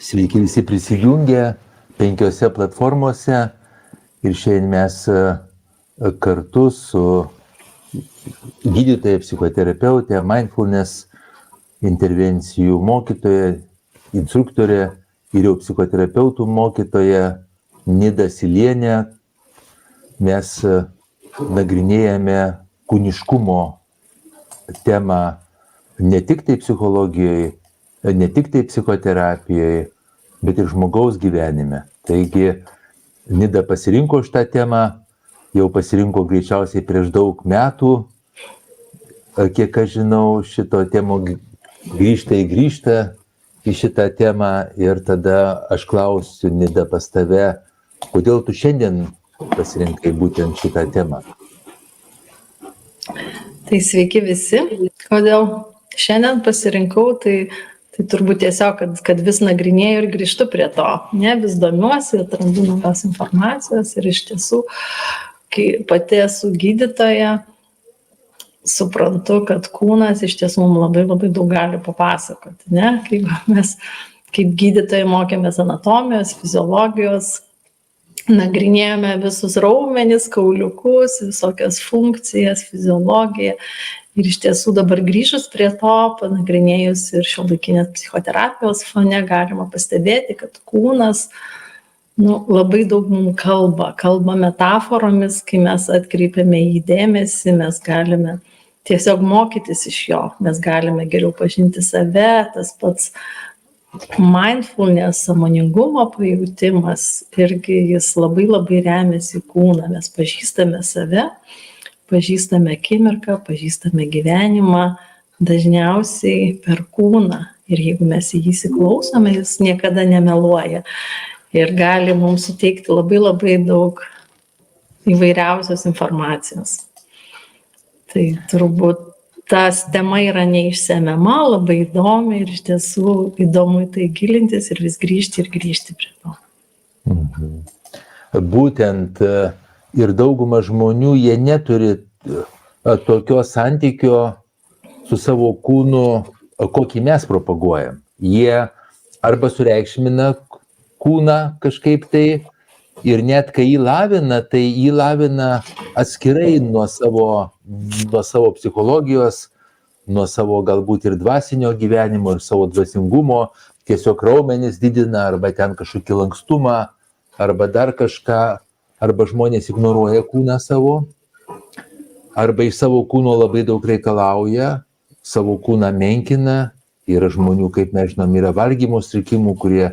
Sveiki visi prisijungę 5 platformose ir šiandien mes kartu su gydytoja, psichoterapeutė, mindfulness intervencijų mokytoja, instruktorė ir jau psichoterapeutų mokytoja Nida Silienė mes nagrinėjame kūniškumo temą ne tik tai psichologijoje, ne tik tai psichoterapijoje, bet ir žmogaus gyvenime. Taigi Nida pasirinko šitą temą, jau pasirinko greičiausiai prieš daug metų, kiek aš žinau, šito temo grįžta į šitą temą ir tada aš klausiu, Nida, pas tave, kodėl tu šiandien pasirinkai būtent šitą temą? Tai sveiki visi. Kodėl šiandien pasirinkau, tai turbūt tiesiog, kad vis nagrinėju ir grįžtu prie to. Ne, vis domiuosi, atrandu naujos informacijos ir iš tiesų, kai pati esu gydytoja, suprantu, kad kūnas iš tiesų mums labai daug gali papasakoti. Ne? Kaip mes kaip gydytojai mokėmės anatomijos, fiziologijos, nagrinėjome visus raumenis, kauliukus, visokias funkcijas, fiziologiją. Ir iš tiesų dabar grįžus prie to, panagrinėjus ir šiuolaikinės psichoterapijos fone, galima pastebėti, kad kūnas labai daug mums kalba metaforomis, kai mes atkreipiame į dėmesį, mes galime tiesiog mokytis iš jo, mes galime geriau pažinti save, tas pats mindfulness, sąmoningumo pajautimas, irgi jis labai remiasi į kūną, mes pažįstame save, pažįstame akimirką, pažįstame gyvenimą, dažniausiai per kūną. Ir jeigu mes į jį įsiklausome, jis niekada nemeluoja. Ir gali mums suteikti labai daug įvairiausios informacijos. Tai turbūt tas tema yra neišsemiama, labai įdomi ir iš tiesų įdomu į tai gilintis ir vis grįžti prie to. Būtent ir dauguma žmonių, jie neturi tokio santykio su savo kūnu, kokį mes propaguojam. Jie arba sureikšmina kūną kažkaip tai ir net kai jį lavina, tai jį lavina atskirai nuo savo psichologijos, nuo savo galbūt ir dvasinio gyvenimo ir savo dvasingumo, tiesiog raumenis didina arba ten kažkokį lankstumą arba dar kažką. Arba žmonės ignoruoja kūną savo, arba iš savo kūno labai daug reikalauja, savo kūną menkina. Yra žmonių, kaip mes žinom, yra valgymo sutrikimų, kurie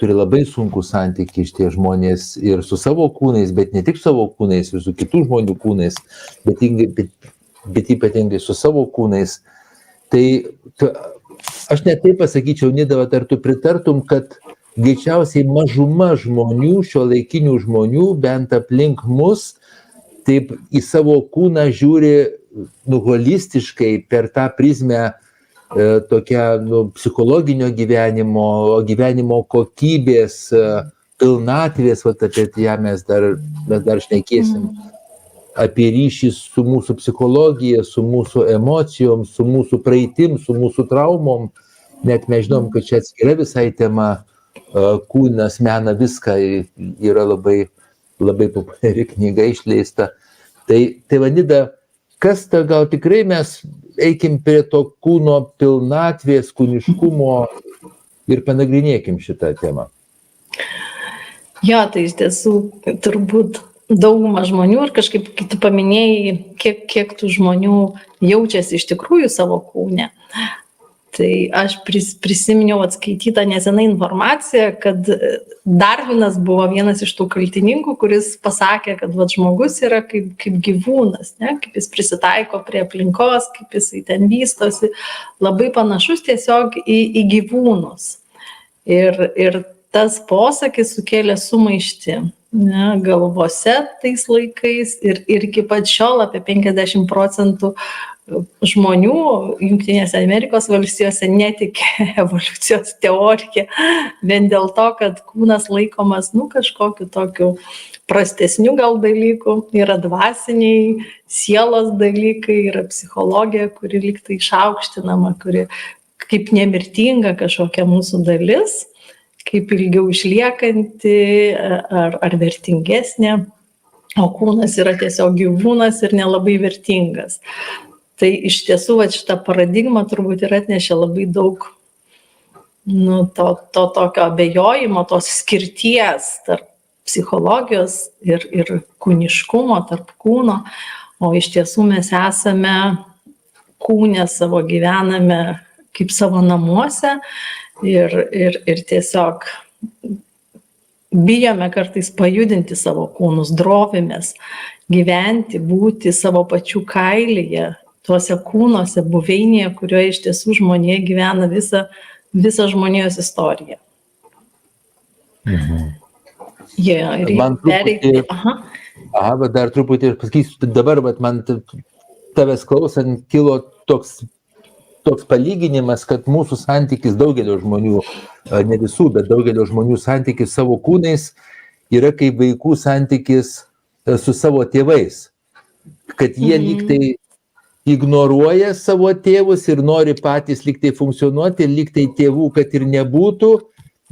turi labai sunkų santykį šitie žmonės ir su savo kūnais, bet ne tik savo kūnais, ir su kitų žmonių kūnais, bet ypatingai su savo kūnais. Tai aš net taip pasakyčiau, Nida, ar tu pritartum, kad greičiausiai mažuma žmonių, šiuolaikinių žmonių, bent aplink mus, taip į savo kūną žiūri holistiškai per tą prizmę tokia psichologinio gyvenimo kokybės, pilnatvės, apie ją mes dar šnekėsim, apie ryšį su mūsų psichologija, su mūsų emocijom, su mūsų praeitim, su mūsų traumom. Net mes žinom, kad čia atskira visai tema. Kūnas mena viską, yra labai populiari knyga išleista. Tai Nida, kas ta gal tikrai mes eikim prie to kūno pilnatvės, kūniškumo ir panagrinėkim šitą temą. Jo, tai iš tiesų turbūt dauguma žmonių ir kažkaip, kai tu paminėjai, kiek tų žmonių jaučiasi iš tikrųjų savo kūne. Tai aš prisiminiau atskaitytą nesenai informaciją, kad Darvinas buvo vienas iš tų kaltininkų, kuris pasakė, kad žmogus yra kaip gyvūnas, ne? Kaip jis prisitaiko prie aplinkos, kaip jis ten vystosi, labai panašus tiesiog į gyvūnus. Ir tas posakis sukėlė sumaištį galvose tais laikais ir iki pat šiol apie 50% žmonių Jungtinėse Amerikos valstijose netiki evoliucijos teorija, vien dėl to, kad kūnas laikomas kažkokiu tokiu prastesnių gal dalykų, yra dvasiniai, sielos dalykai, yra psichologija, kuri lyg tai išaukštinama, kuri kaip nemirtinga kažkokia mūsų dalis, kaip ilgiau išliekanti ar vertingesnė, o kūnas yra tiesiog gyvūnas ir nelabai vertingas. Tai iš tiesų šitą paradigmą turbūt ir atnešė labai daug to tokio abejojimo, tos skirties tarp psichologijos ir kūniškumo, tarp kūno, o iš tiesų mes esame kūne savo, gyvename kaip savo namuose ir tiesiog bijome kartais pajudinti savo kūnus, drovimės gyventi, būti savo pačių kailyje, tuose kūnuose, buveinėje, kurioje iš tiesų žmonija gyvena visą žmonijos istoriją. Man truputį, bet dar truputį pasakysiu, dabar man tavęs klausant kilo toks palyginimas, kad mūsų santykis daugelio žmonių, ne visų, bet daugelio žmonių santykis savo kūnais yra kaip vaikų santykis su savo tėvais. Kad jie lygtai ignoruoja savo tėvus ir nori patys lygtai funkcionuoti, lygtai tėvų, kad ir nebūtų,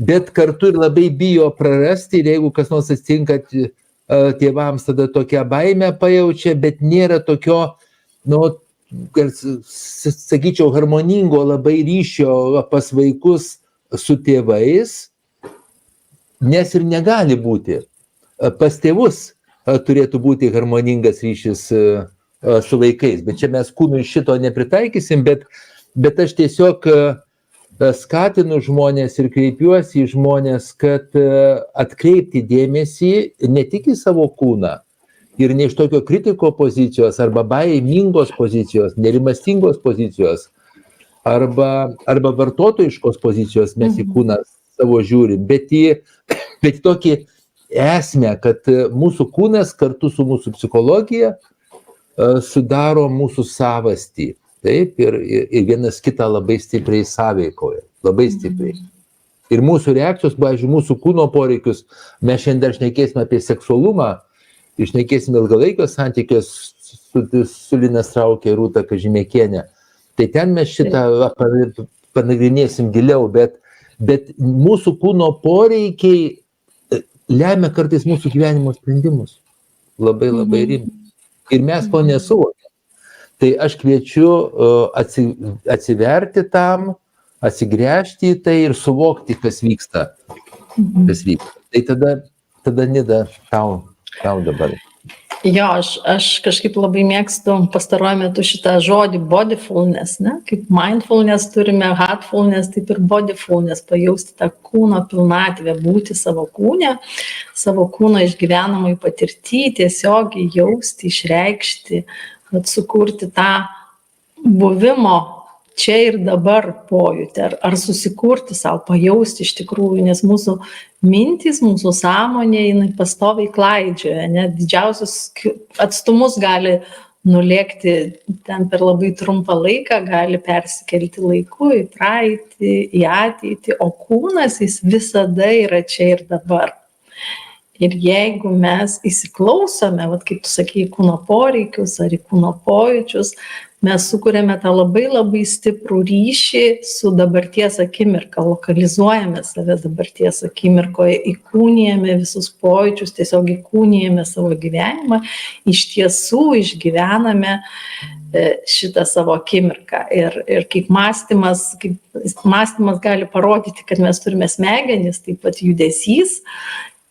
bet kartu ir labai bijo prarasti ir jeigu kas nors atsitinka tėvams, tada tokią baimę pajaučia, bet nėra tokio, sakyčiau, harmoningo labai ryšio pas vaikus su tėvais, nes ir negali būti. Pas tėvus turėtų būti harmoningas ryšys su vaikais, bet čia mes kūnui šito nepritaikysim, bet aš tiesiog skatinu žmonės ir kreipiuosi į žmonės, kad atkreipti dėmesį ne tik į savo kūną, ir ne iš tokio kritiko pozicijos, arba baimingos pozicijos, nerimastingos pozicijos, arba vartotojiškos pozicijos mes į kūną savo žiūrim, bet į tokį esmę, kad mūsų kūnas kartu su mūsų psichologija sudaro mūsų savastį. Taip, ir vienas kitą labai stipriai sąveikoja, labai stipriai. Ir mūsų reakcijos, pavyzdžiui, mūsų kūno poreikius, mes šiandien dar šnekėsime apie seksualumą, išnekėsime ilgalaikės santykios su Lina Straukė ir Rūta Kažimėkienė. Tai ten mes šitą panagrinėsim giliau, bet mūsų kūno poreikiai lemia kartais mūsų gyvenimo sprendimus. Labai rimtai. Ir mes to nesuvokiam. Tai aš kviečiu atsiverti tam, atsigręžti į tai ir suvokti, kas vyksta. Tai tada Nida, tau dabar. Jo, aš kažkaip labai mėgstu pastaruoju metu šitą žodį bodyfulness, ne? Kaip mindfulness turime, heartfulness, taip ir bodyfulness, pajausti tą kūno pilnatvę, būti savo kūne, savo kūno išgyvenamai patirti, tiesiog jausti, išreikšti, sukurti tą buvimo čia ir dabar pojūtį, ar susikurti savo, pajausti iš tikrųjų, nes mūsų mintys, mūsų sąmonė, jinai pastoviai klaidžioja, net didžiausius atstumus gali nulėkti ten per labai trumpą laiką, gali persikelti laiku į praeitį, į ateitį, o kūnas jis visada yra čia ir dabar. Ir jeigu mes įsiklausome, kaip tu sakei, kūno poreikius ar į kūno pojūčius, mes sukuriame tą labai stiprų ryšį su dabarties akimirka, lokalizuojame save dabarties akimirkoje, įkūnijame visus pojūčius, tiesiog įkūnijame savo gyvenimą, iš tiesų išgyvename šitą savo akimirką. Ir kaip mąstymas gali parodyti, kad mes turime smegenis, taip pat judesys,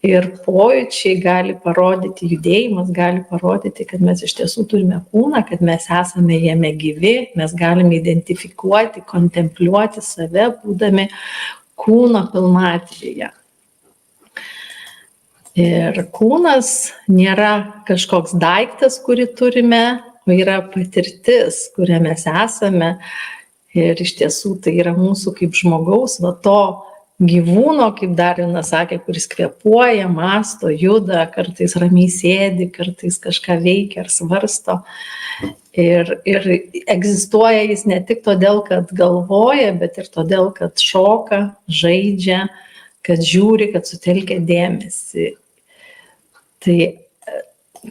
ir pojūčiai gali parodyti, judėjimas gali parodyti, kad mes iš tiesų turime kūną, kad mes esame jame gyvi, mes galime identifikuoti, kontempliuoti save, būdami kūno pilnatvėje. Ir kūnas nėra kažkoks daiktas, kurį turime, o yra patirtis, kuria mes esame. Ir iš tiesų tai yra mūsų kaip žmogaus, to gyvūno, kaip dar Lina sakė, kuris kvėpuoja, mąsto, juda, kartais ramiai sėdi, kartais kažką veikia ar svarsto. Ir egzistuoja jis ne tik todėl, kad galvoja, bet ir todėl, kad šoka, žaidžia, kad žiūri, kad sutelkia dėmesį. Tai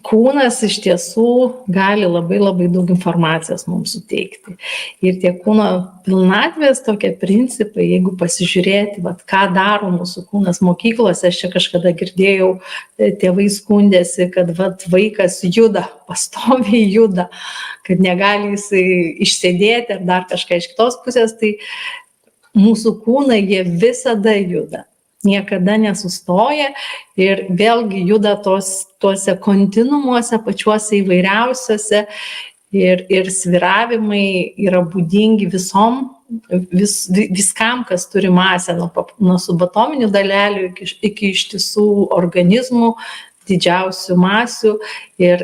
kūnas iš tiesų gali labai daug informacijos mums suteikti. Ir tie kūno pilnatvės tokie principai, jeigu pasižiūrėti, ką daro mūsų kūnas mokyklose, aš čia kažkada girdėjau, tėvai skundėsi, kad vaikas juda, pastoviai juda, kad negali jisai išsėdėti ar dar kažką iš kitos pusės, tai mūsų kūnai jie visada juda. Niekada nesustoja ir vėlgi juda tuose kontinumuose, pačiuose įvairiausiuose ir svyravimai yra būdingi viskam, kas turi masę, nuo subatominių dalelių iki ištisų organizmų, didžiausių masių ir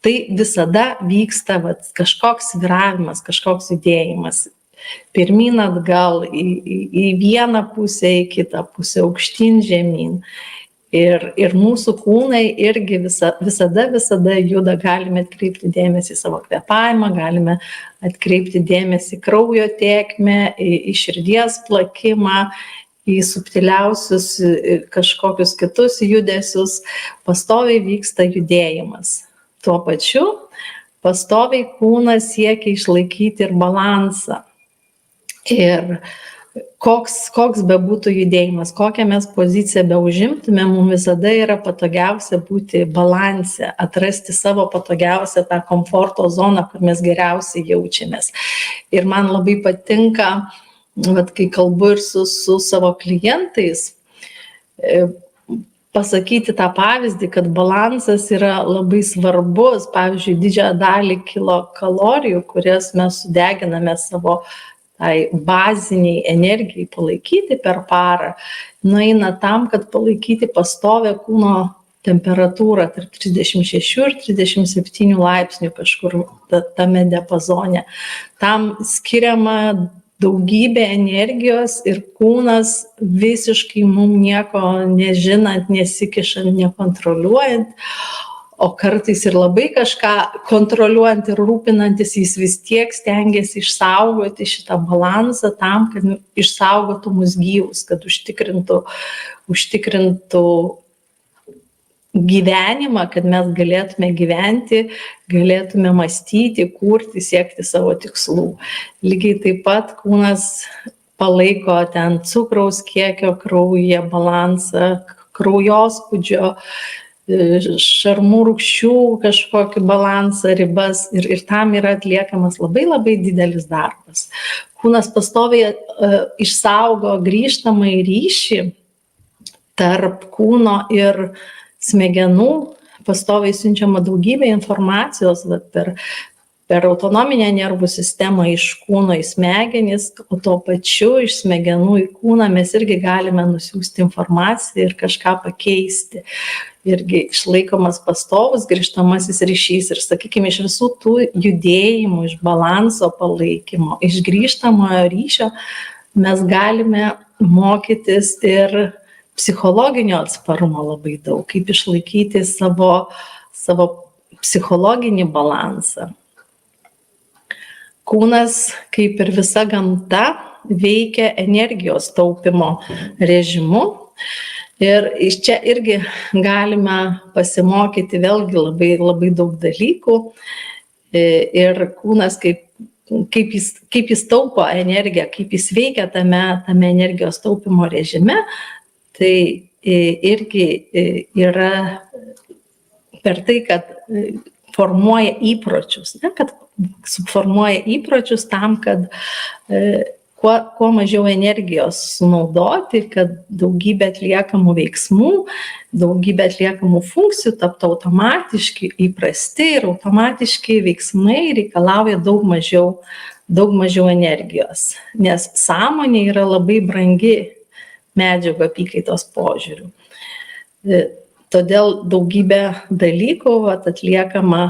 tai visada vyksta kažkoks svyravimas, kažkoks judėjimas. Pirmyn atgal, į vieną pusę, į kitą pusę, aukštyn, žemyn. Ir mūsų kūnai irgi visada juda, galime atkreipti dėmesį į savo kvėpavimą, galime atkreipti dėmesį į kraujo tėkmę, į širdies plakimą, į subtiliausius kažkokius kitus judesius. Pastoviai vyksta judėjimas. Tuo pačiu pastoviai kūnas siekia išlaikyti ir balansą. Ir koks bebūtų judėjimas, kokią mes poziciją beužimtume, mums visada yra patogiausia būti balanse, atrasti savo patogiausią tą komforto zoną, kur mes geriausiai jaučiamės. Ir man labai patinka, kai kalbu ir su savo klientais, pasakyti tą pavyzdį, kad balansas yra labai svarbus. Pavyzdžiui, didžiąją dalį kilokalorijų, kurias mes sudeginame savo tai baziniai energijai palaikyti per parą, nueina tam, kad palaikyti pastovę kūno temperatūrą tarp 36 ir 37 laipsnių kažkur tame diapazone. Tam skiriama daugybė energijos ir kūnas visiškai mums nieko nežinant, nesikišant, nekontroliuojant, o kartais ir labai kažką kontroliuojant ir rūpinantis, jis vis tiek stengiasi išsaugoti šitą balansą tam, kad išsaugotų mus gyvus, kad užtikrintų gyvenimą, kad mes galėtume gyventi, galėtume mąstyti, kurti, siekti savo tikslų. Lygiai taip pat kūnas palaiko ten cukraus kiekio kraujyje balansą, kraujospūdžio, šarmų rūgščių kažkokį balansą, ribas ir tam yra atliekamas labai didelis darbas. Kūnas pastoviai išsaugo grįžtamąjį ryšį tarp kūno ir smegenų, pastoviai siunčiama daugybė informacijos per autonominę nervų sistemą iš kūno į smegenis, o tuo pačiu iš smegenų į kūną mes irgi galime nusiųsti informaciją ir kažką pakeisti. Irgi išlaikomas pastovus grįžtamasis ryšys ir, sakykime, iš visų tų judėjimų, iš balanso palaikymo, iš grįžtamojo ryšio mes galime mokytis ir psichologinio atsparumo labai daug, kaip išlaikyti savo psichologinį balansą. Kūnas, kaip ir visa gamta, veikia energijos taupimo režimu. Ir iš čia irgi galime pasimokyti vėlgi labai daug dalykų. Ir kūnas, kaip jis taupo energiją, kaip jis veikia tame energijos taupimo režime, tai irgi yra per tai, kad formuoja įpročius, kad suformuoja įpročius tam, kad kuo mažiau energijos sunaudoti, kad daugybė atliekamų veiksmų, daugybė atliekamų funkcijų taptų automatiški, įprasti ir automatiški veiksmai reikalauja daug mažiau energijos, nes sąmonė yra labai brangi medžiagų apykaitos požiūriu. Todėl daugybė dalykų atliekama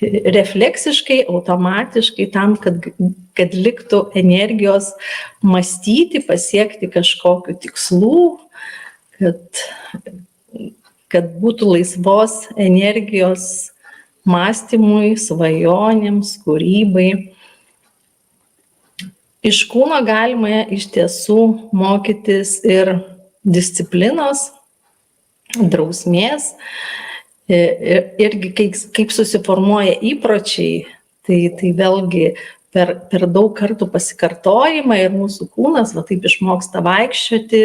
refleksiškai, automatiškai tam, kad liktų energijos mąstyti, pasiekti kažkokių tikslų, kad būtų laisvos energijos mąstymui, svajonėms, kūrybai. Iš kūno galima iš tiesų mokytis ir disciplinos, drausmės. irgi kaip susiformuoja įpročiai, tai vėlgi per daug kartų pasikartojimą ir mūsų kūnas va taip išmoksta vaikščioti,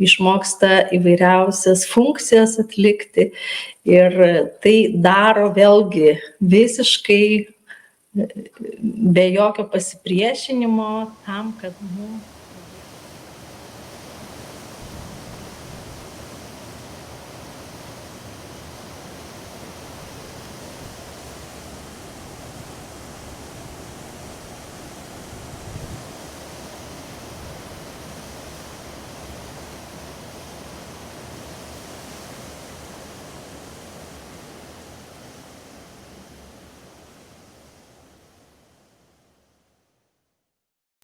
išmoksta įvairiausias funkcijas atlikti ir tai daro vėlgi visiškai be jokio pasipriešinimo tam, kad